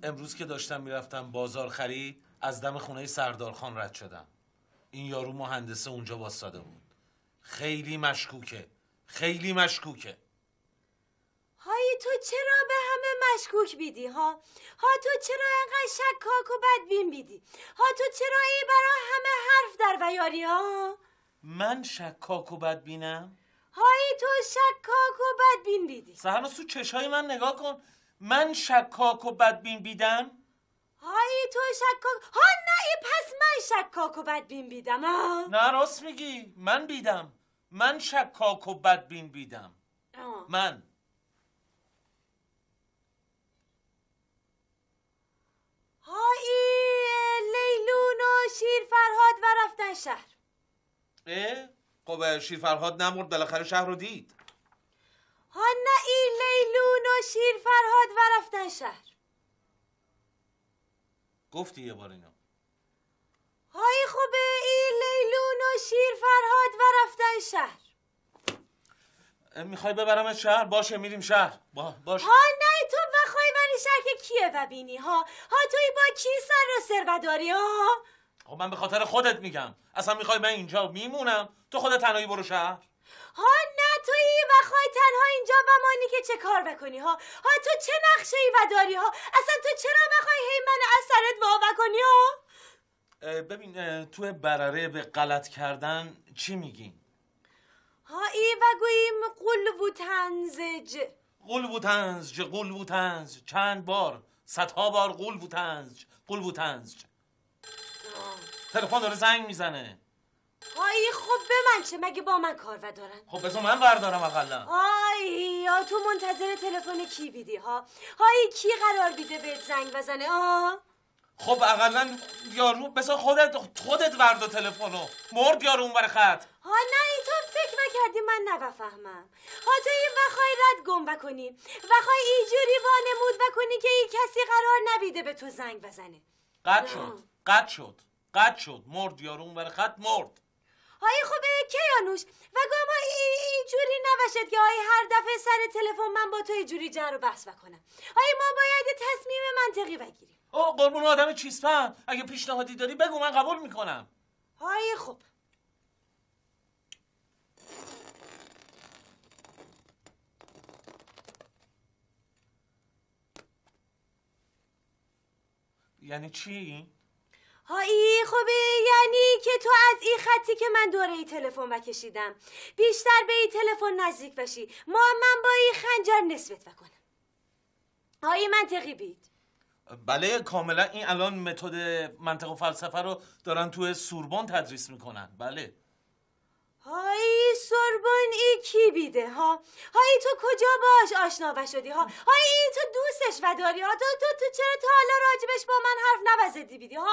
امروز که داشتم میرفتم بازار خرید از دم خونه سردارخان رد شدم. این یارو مهندسه اونجا واسطاده بود. خیلی مشکوکه، خیلی مشکوکه. هایی تو چرا به همه مشکوک بیدی ها؟ ها تو چرا اینقدر شکاک و بدبین بیدی؟ ها تو چرا ای برا همه حرف در ویاری ها؟ من شکاک و بدبینم؟ هایی تو شکاک و بدبین بیدی. سهرناز تو چشای من نگاه کن. من شکاک و بدبین بیدم؟ هایی تو شکاک ها نه ای پس من شکاک و بدبین بیدم ها؟ نه راست میگی، من بیدم. من شکاک و بدبین بیدم. من هایی لیلون و شیر فرهاد و رفتن شهر. خب شیر فرهاد نمرد، بالاخره شهر رو دید. ها نه ای لیلون و شیر فرهاد و رفتن شهر. گفتی یه بار اینو. های خوبه ای لیلون و شیر فرهاد و رفتن شهر. میخوای ببرم شهر؟ باشه میریم شهر. باشه. ها نه تو بخوای بری شهر که کیه ببینی ها؟ ها توی با کی سر و ثروت داری ها؟ خب من به خاطر خودت میگم. اصلا میخوای من اینجا میمونم؟ تو خودت تنهایی برو شهر. ها نه توی بخوای تنها اینجا بمانی که چه کار بکنی ها؟ ها تو چه نقشه ای و داری ها؟ اصلا تو چرا بخوای هی من از سرت وا بکنی ها؟ ببین توی برره به غلط کردن چی میگی؟ ها ای و گوییم قلب و تنزج. قلب و تنزج، قلب و تنزج. چند بار، صدها بار قلب و تنزج، قلب و تنزج. تلفن داره زنگ میزنه. آی خب به من چه؟ مگه با من کار و دارن؟ خب بذار من بردارم اقلا. آی یا تو منتظر تلفن کی بیدی ها؟ های کی قرار بیده بهت زنگ بزنه خب اقلا یارو بذار خودت بردا تلفنو. مرد یارو اون بر خط. ها نه ای تو فکر نکردی من نبفهمم. ها تو این بخوای رد گم بکنی، بخوای اینجوری وانمود بکنی که این کسی قرار نبیده به تو زنگ بزنه. قطع شد. مرد یارو اون بر خط، مرد. های خوبه کیانوش و گام اینجوری نباشد که های هر دفعه سر تلفن من با تو اینجوری جر و بحث بکنم. های ما باید یه تصمیم منطقی بگیریم. قربون آدم چیزفهم، اگه پیشنهادی داری بگو، من قبول میکنم. های خوب یعنی چی؟ هایی خوبه یعنی که تو از این خطی که من دوره ای تلفن و کشیدم بیشتر به این تلفن نزدیک بشی، من با این خنجر نسبت بکنم. هایی منطقی بید. بله کاملا. این الان متد منطق و فلسفه رو دارن توی سوربن تدریس میکنن. بله. هایی سوربن ای کی بیده ها؟ هایی تو کجا باش آشنا شدی ها؟ هایی تو دوستش و داری ها؟ تو چرا تا حالا راجبش با من حرف نبزدی بیدی ها؟